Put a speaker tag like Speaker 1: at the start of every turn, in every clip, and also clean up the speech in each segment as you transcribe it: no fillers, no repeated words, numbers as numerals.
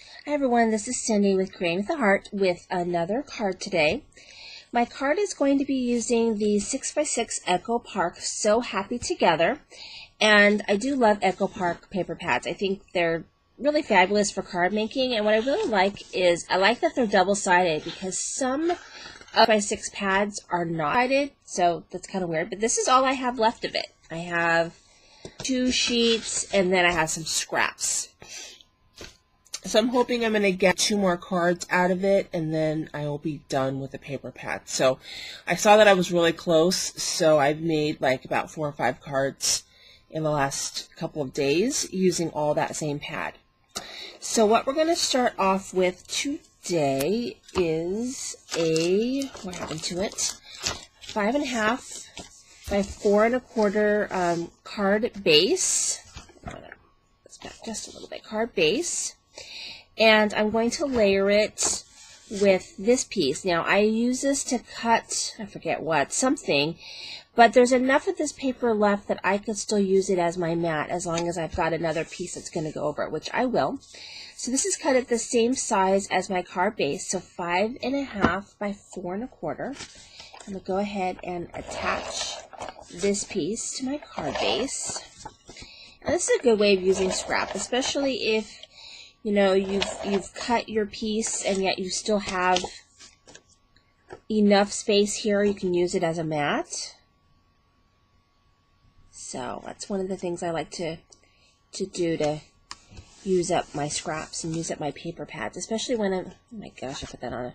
Speaker 1: Hi everyone, this is Cindy with Creating with the Heart with another card today. My card is going to be using the 6x6 Echo Park So Happy Together, and I do love Echo Park paper pads. I think they're really fabulous for card making, and what I really like is I like that they're double-sided because some of my 6 pads are not sided, so that's kind of weird, but this is all I have left of it. I have 2 sheets and then I have some scraps. So I'm hoping I'm going to get 2 more cards out of it, and then I will be done with the paper pad. So I saw that I was really close, so I've made like about 4 or 5 cards in the last couple of days using all that same pad. So what we're going to start off with today is what happened to it? 5.5 by 4 1/4 card base. Let's back just a little bit. Card base. And I'm going to layer it with this piece. Now, I use this to cut, I forget what, something, but there's enough of this paper left that I could still use it as my mat as long as I've got another piece that's going to go over it, which I will. So this is cut at the same size as my card base, so 5.5 by 4 1/4. I'm going to go ahead and attach this piece to my card base. And this is a good way of using scrap, especially if you know, you've cut your piece and yet you still have enough space here. You can use it as a mat. So that's one of the things I like to do to use up my scraps and use up my paper pads, especially when I'm, oh my gosh, I put that on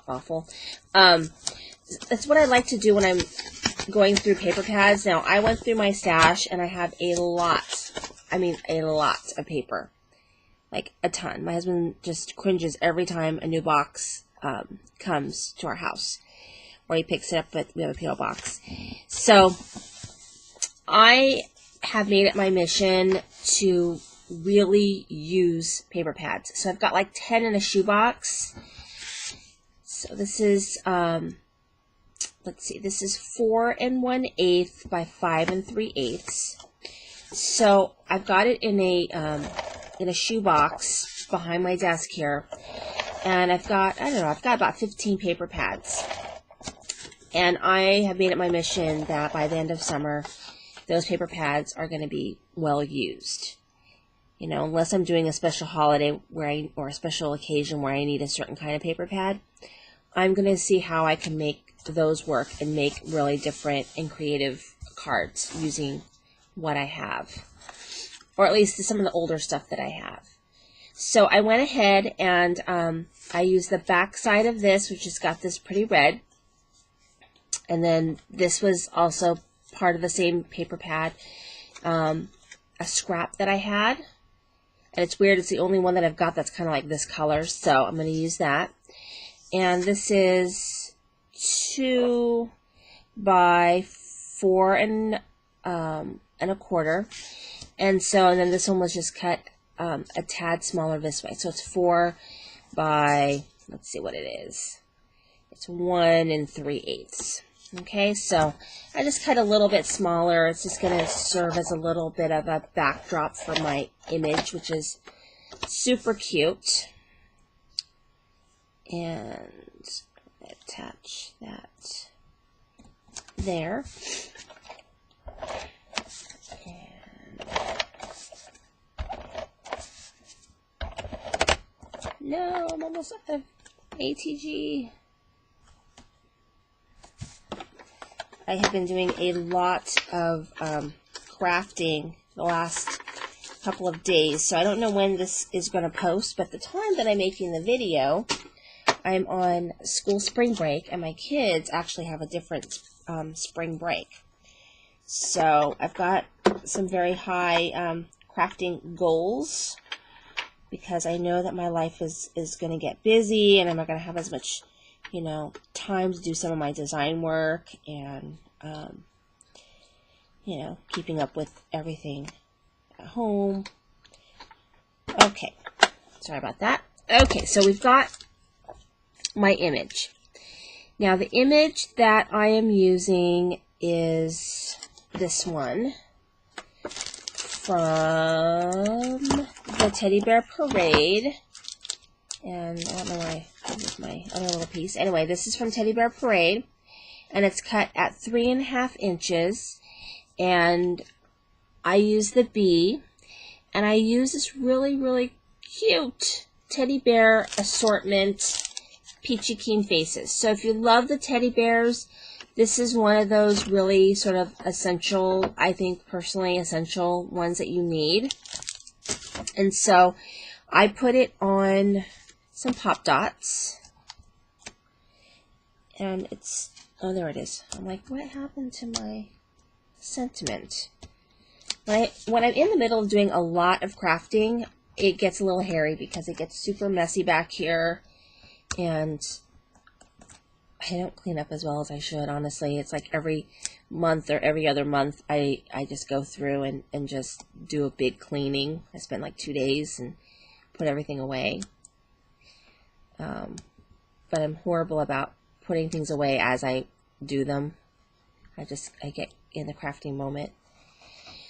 Speaker 1: awful. That's what I like to do when I'm going through paper pads. Now, I went through my stash and I have a lot, I mean a lot of paper. Like a ton. My husband just cringes every time a new box comes to our house, or he picks it up, but we have a P.O. box. So I have made it my mission to really use paper pads. So I've got like 10 in a shoebox. So this is, let's see, this is 4 1/8 by 5 3/8. So I've got it in a shoebox behind my desk here, and I've got, I don't know, I've got about 15 paper pads, and I have made it my mission that by the end of summer those paper pads are going to be well used. You know, unless I'm doing a special holiday or a special occasion where I need a certain kind of paper pad, I'm going to see how I can make those work and make really different and creative cards using what I have. Or at least some of the older stuff that I have. So I went ahead and I used the back side of this, which has got this pretty red. And then this was also part of the same paper pad, a scrap that I had. And it's weird, it's the only one that I've got that's kind of like this color, so I'm going to use that. And this is 2 by 4 1/4. And then this one was just cut a tad smaller this way. So it's 4 by, let's see what it is. It's 1 3/8. Okay, so I just cut a little bit smaller. It's just going to serve as a little bit of a backdrop for my image, which is super cute. And attach that there. No, I'm almost out of ATG. I have been doing a lot of crafting the last couple of days, so I don't know when this is going to post, but the time that I'm making the video, I'm on school spring break, and my kids actually have a different spring break. So I've got some very high crafting goals, because I know that my life is going to get busy and I'm not going to have as much, you know, time to do some of my design work and, you know, keeping up with everything at home. Okay, sorry about that. Okay, so we've got my image. Now, the image that I am using is this one from the Teddy Bear Parade. And I don't know why this is my other little piece. Anyway, this is from Teddy Bear Parade, and it's cut at 3.5 inches. And I use the B, and I use this really, really cute teddy bear assortment Peachy Keen Faces. So if you love the teddy bears, this is one of those really sort of essential, I think personally essential ones that you need. And so I put it on some Pop Dots. And it's, oh, there it is. I'm like, what happened to my sentiment? When I'm in the middle of doing a lot of crafting, it gets a little hairy because it gets super messy back here. And I don't clean up as well as I should, honestly. It's like every month or every other month, I just go through and just do a big cleaning. I spend like 2 days and put everything away. But I'm horrible about putting things away as I do them. I get in the crafting moment.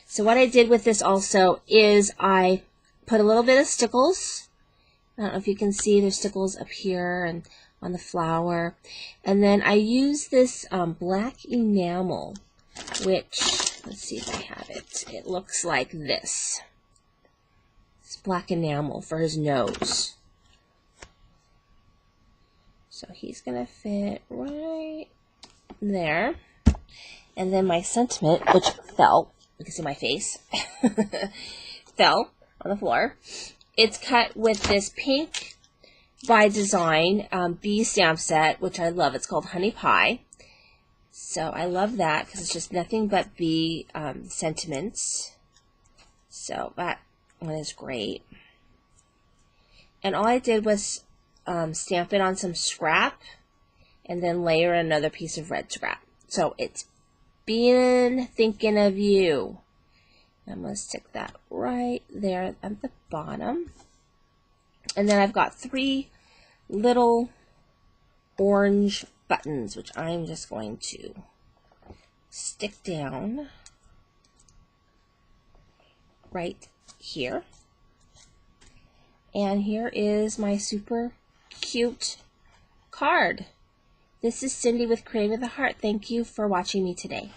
Speaker 1: So what I did with this also is I put a little bit of stickles. I don't know if you can see, there's stickles up here and on the flower. And then I use this black enamel, which, let's see if I have it. It looks like this. It's black enamel for his nose. So he's going to fit right there. And then my sentiment, which fell, you can see my face, fell on the floor. It's cut with this pink by Design bee stamp set, which I love. It's called Honey Pie. So I love that because it's just nothing but bee sentiments. So that one is great. And all I did was stamp it on some scrap and then layer another piece of red scrap. So it's been thinking of you. I'm going to stick that right there at the bottom. And then I've got 3 little orange buttons, which I'm just going to stick down right here. And here is my super cute card. This is Cindy with Create with a Heart. Thank you for watching me today.